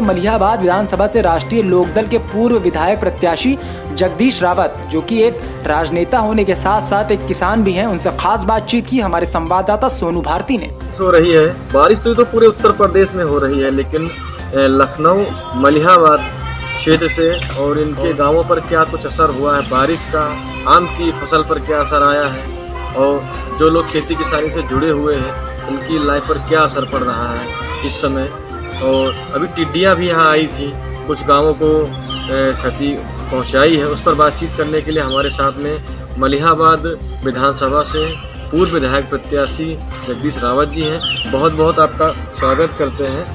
मलिहाबाद विधानसभा से राष्ट्रीय लोकदल के पूर्व विधायक प्रत्याशी जगदीश रावत, जो कि एक राजनेता होने के साथ साथ एक किसान भी हैं, उनसे खास बातचीत की हमारे संवाददाता सोनू भारती ने। हो रही है बारिश तो पूरे उत्तर प्रदेश में हो रही है, लेकिन लखनऊ मलिहाबाद क्षेत्र से और इनके गांवों पर क्या कुछ असर हुआ है, बारिश का आम की फसल पर क्या असर आया है और जो लोग खेती किसानी से जुड़े हुए हैं उनकी लाइफ पर क्या असर पड़ रहा है इस समय। और अभी टिड्डियां भी यहाँ आई थी, कुछ गांवों को क्षति पहुंचाई है, उस पर बातचीत करने के लिए हमारे साथ में मलिहाबाद विधानसभा से पूर्व विधायक प्रत्याशी जगदीश रावत जी हैं। बहुत बहुत आपका स्वागत करते हैं।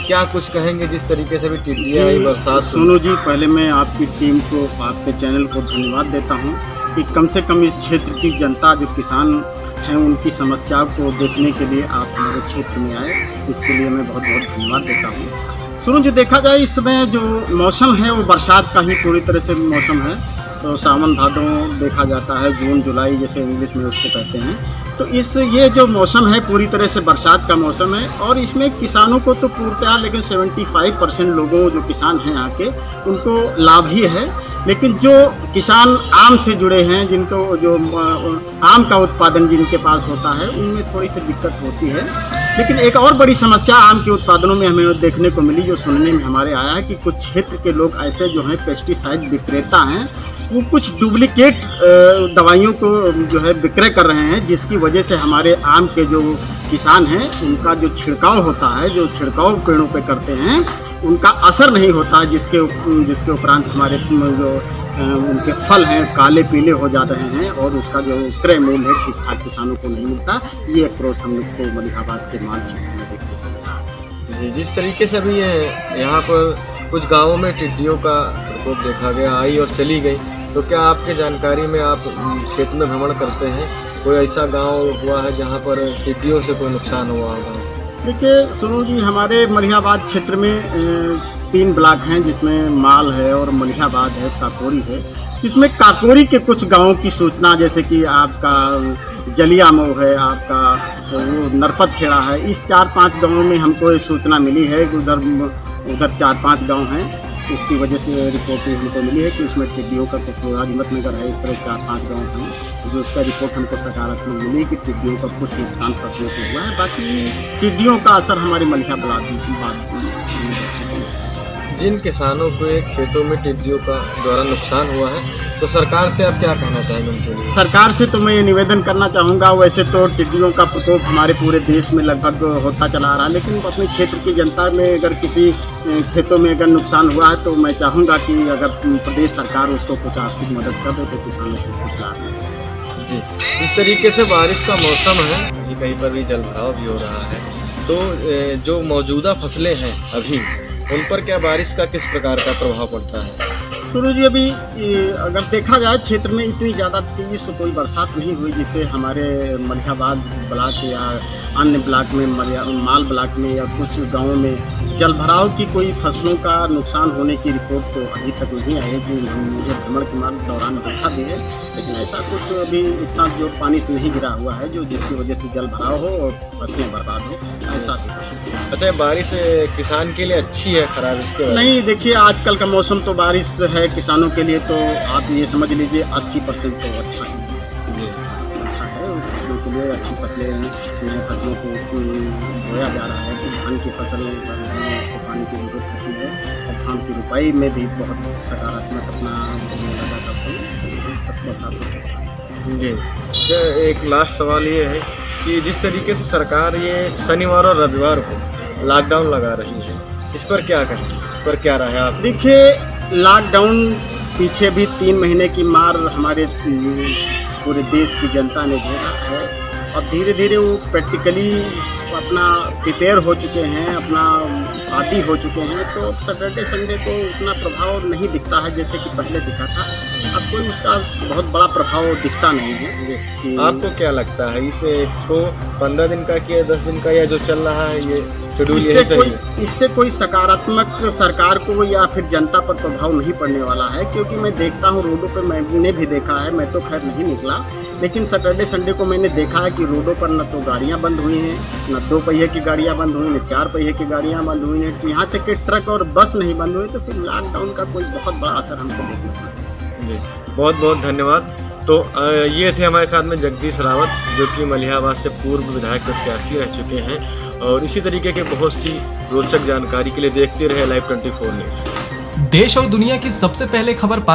क्या कुछ कहेंगे जिस तरीके से भी टिड्डियां आई, बरसात? सोनू जी, पहले मैं आपकी टीम को, आपके चैनल को धन्यवाद देता हूं कि कम से कम इस क्षेत्र की जनता, जो किसान हैं, उनकी समस्याओं को देखने के लिए आप हमारे क्षेत्र में आए, इसके लिए मैं बहुत बहुत धन्यवाद देता हूं। सोनू जी, देखा जाए इस समय जो मौसम है वो बरसात का ही पूरी तरह से मौसम है। तो सावन भादों देखा जाता है, जून जुलाई जैसे इंग्लिश में उसको कहते हैं। तो ये जो मौसम है पूरी तरह से बरसात का मौसम है और इसमें किसानों को तो पूर्णतः, लेकिन 75% लोगों जो किसान हैं यहाँ के, उनको लाभ ही है। लेकिन जो किसान आम से जुड़े हैं, जिनको जो आम का उत्पादन जिनके पास होता है, उनमें थोड़ी सी दिक्कत होती है। लेकिन एक और बड़ी समस्या आम के उत्पादनों में हमें देखने को मिली, जो सुनने में हमारे आया है कि कुछ क्षेत्र के लोग ऐसे जो हैं पेस्टिसाइड विक्रेता हैं, वो कुछ डुप्लीकेट दवाइयों को जो है विक्रय कर रहे हैं, जिसकी वजह से हमारे आम के जो किसान हैं उनका जो छिड़काव होता है, जो छिड़काव पेड़ों पे करते हैं, उनका असर नहीं होता, जिसके उपरांत हमारे जो उनके फल हैं काले पीले हो जा रहे हैं और उसका जो क्रय मूल्य है ठीक ठाक किसानों को नहीं मिलता। ये अप्रोच हम लोग को मलिहाबाद के माल क्षेत्र में देखने को मिला। जी, जिस तरीके से अभी यहाँ पर कुछ गाँवों में टिड्डियों का प्रकोप देखा गया, आई और चली गई, तो क्या आपके जानकारी में आप क्षेत्र में भ्रमण करते हैं, कोई ऐसा गांव हुआ है जहां पर टिड्डियों से कोई नुकसान हुआ होगा? देखिए सोनू जी, हमारे मलिहाबाद क्षेत्र में 3 ब्लॉक हैं, जिसमें माल है और मलिहाबाद है, काकोरी है। इसमें काकोरी के कुछ गांवों की सूचना, जैसे कि आपका जलियामऊ है, आपका वो नरपत खेड़ा है, इस 4-5 गाँवों में हमको ये सूचना मिली है कि उधर 4-5 गाँव हैं। उसकी वजह से रिपोर्ट हमको मिली है कि उसमें टिड्डियों का कुछ हिम्मतनगर है, इस तरह 4-5 गाँव हैं, जो उसका रिपोर्ट हमको सकारात्मक मिली कि टिड्डियों का कुछ नुकसान फसलों को हुआ है। बाकी टिड्डियों का असर हमारे मलिहाबाद जिन किसानों को खेतों में टिड्डियों का द्वारा नुकसान हुआ है, तो सरकार से आप क्या कहना चाहेंगे उनके लिए? सरकार से तो मैं ये निवेदन करना चाहूँगा, वैसे तो टिड्डियों का प्रकोप हमारे पूरे देश में लगभग होता चला आ रहा है, लेकिन अपने क्षेत्र की जनता में अगर किसी खेतों में अगर नुकसान हुआ है तो मैं चाहूँगा कि अगर प्रदेश सरकार उसको कुछ आर्थिक मदद कर दे तो किसानों को कुछ लाभ मिले। जी, इस तरीके से बारिश का मौसम है, कहीं पर भी जलभराव भी हो रहा है, तो जो मौजूदा फसलें हैं अभी, उन पर क्या बारिश का किस प्रकार का प्रभाव पड़ता है? गुरु जी, अभी अगर देखा जाए क्षेत्र में इतनी ज़्यादा तेजी से कोई बरसात नहीं हुई जिससे हमारे मलिहाबाद ब्लॉक या अन्य ब्लॉक में, माल ब्लॉक में या कुछ गाँवों में जलभराव की कोई फसलों का नुकसान होने की रिपोर्ट तो अभी तक नहीं आई है, जो मुझे भ्रमण के दौरान देखा भी है। लेकिन ऐसा कुछ अभी इतना जो पानी से नहीं गिरा हुआ है जो जिसकी वजह से जलभराव हो और फसलें बर्बाद हो, ऐसा भी। अच्छा, बारिश किसान के लिए अच्छी है, खराब इसके नहीं? देखिए, आजकल का मौसम तो बारिश है किसानों के लिए, तो आप ये समझ लीजिए 80% तो अच्छा है, अच्छा है उसके लिए। अच्छी फसलों को बोया जा रहा है कि धान की फसल को पानी की जरूरत होती है और धान की रुपाई में भी बहुत सकारात्मक अपना लगा करता हूँ। जी, एक लास्ट सवाल ये है कि जिस तरीके से सरकार ये शनिवार और रविवार को लॉकडाउन लगा रही है, इस पर क्या कहें, इस पर क्या राय है आप? देखिए, लॉकडाउन पीछे भी 3 महीने की मार हमारे पूरे देश की जनता ने झेला है और धीरे धीरे वो प्रैक्टिकली अपना प्रिपेयर हो चुके हैं, अपना आदी हो चुके हैं। तो सैटरडे संडे को उतना प्रभाव नहीं दिखता है जैसे कि पहले दिखा था। अब कोई उसका बहुत बड़ा प्रभाव दिखता नहीं है। आपको क्या लगता है इसको 15 दिन का किया, 10 दिन का, या जो चल रहा है ये शेड्यूल यही सही है? इससे कोई सकारात्मक सरकार को या फिर जनता पर प्रभाव नहीं पड़ने वाला है, क्योंकि मैं देखता हूँ रोडों पर, मैंने भी देखा है, मैं तो खैर नहीं निकला, लेकिन सैटरडे संडे को मैंने देखा है कि रोडों पर न तो गाड़ियाँ बंद हुई हैं, न 2 पहिए की गाड़ियाँ बंद हुई, न 4 पहिए की गाड़ियाँ बंद हुई हैं, तो यहाँ तक कि ट्रक और बस नहीं बंद हुई, तो फिर लॉकडाउन का कोई बहुत बड़ा असर हमको देखना पड़ा। जी, बहुत बहुत धन्यवाद। तो ये थे हमारे साथ में जगदीश रावत, जो कि मलिहाबाद से पूर्व विधायक प्रत्याशी रह चुके हैं, और इसी तरीके के बहुत सी रोचक जानकारी के लिए देखते रहे लाइव 24 न्यूज़। देश और दुनिया की सबसे पहले खबर